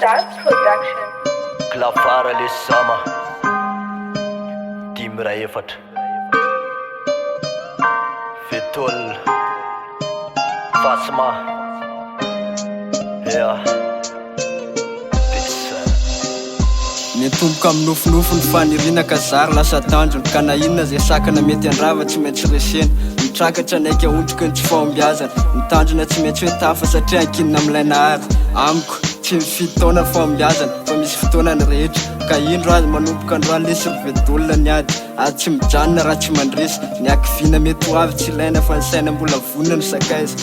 Stars Production. Klafara le sama Dimra efatra Fetol Fasma Mitomboka amin'ny nofinofo ny fanirina ka zary lasa tandrony ka na inona zay sakana mety andrava tsy maintsy resena mitrakatra naiky aontroky ny tsy fahombiazana mitandrina tsy maintsy hoe tafa satria ankinina amilay nahary amiko tsy mifidy taona fahombiazana fa misy fotoana ny rehetra ka indro azy manomboka androany lesy ryvedolona ny ady ary tsy mijanona raha tsy mandresy ny akivina mety ho avy tsy ilaina fa ny saina mbola vonina no sakaiza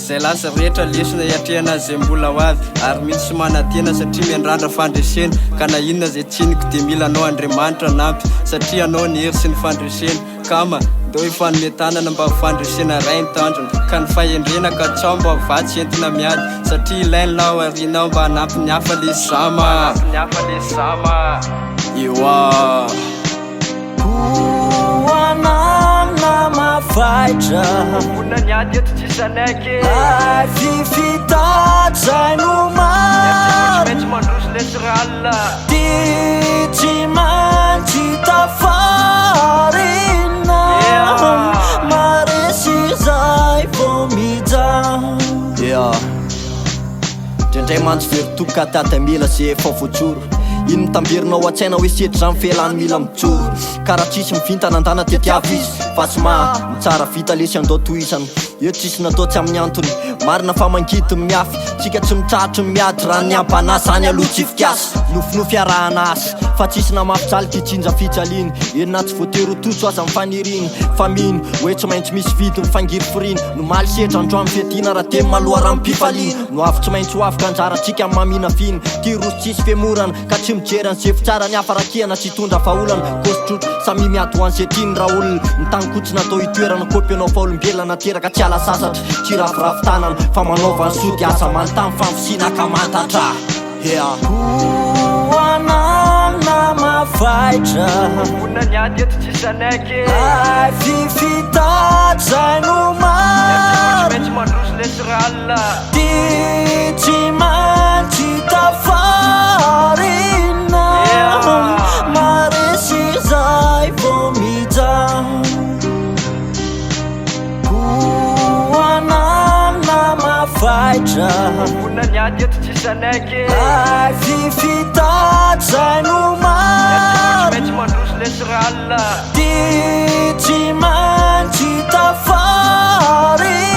zay lasa rehetra lesina hiatrehana zay mbola ho avy ary mihitsy sy manantena satria miandrandra fandresena ka na inona zay tsiniko dia mila anao Andriamanitra nampy satria anao ny hery sy ny fandresena kama deo ifanometanana mba ho fandresena ray ny tandrona ka ny fahendrena ka tsao mba hovatsy entina miady satria ilainy lao arinao mba hanampy ny hafa le zama eoa Kuanamna mafaitra Muna nyady eto tsisa naiky Ai fifitatsai no mar Mety mandroso lesy ralina Ty tsy maintsy tafarina Maresy zay vo mijan Ndray mantsy verotoka atata mila se efa voatsoro ino mitamberinao an-tsaina hoe setry zany felany mila mijoro karaha tsisy mivintana andana tetiavy izy fa tsy mitsara vita lesy andao tohizany eo tsisy natao tsy amin'ny antony marina fa mangity miafy tsika tsy mitratry miady raha ny ampanasany aloha tsy fikasy nofinofy arahana asy fa tsisy namafijaliky itsinja fijaliany enina tsy voatery ho totso aza mifaniriny fa mino hoe tsy maintsy misy vidy mifangiry firiny no maly setra androany fiadiana raha temy maloha raha mipifaliana no avy tsy maintsy ho afaka anjaratsika mamina finy ty rosy tsisy fiemorana ka tsy mijerany ze fitsara ny afarakiana tsy hitondra vaholana kositrotro samy miady ho ansetriny raha olona mitanykotsy natao hitoerana kopy anao fa olombelona teraka tsy ala sasatra tsy ravoravo-tanana fa manaova ny sody asa manontany fampisina ka mantatra Kuanamna mafaitra Muna nyady eto tsisa naiky Ai fifitatsai no mar Mety mandroso lesy ralina Ty tsy maintsy tafarina Maresy zay vo mijan Kuanamna mafaitra Muna nyady eto tsisa naiky Ai fifitatsai no mar Mety mandroso lesy ralina Ty tsy maintsy tafarina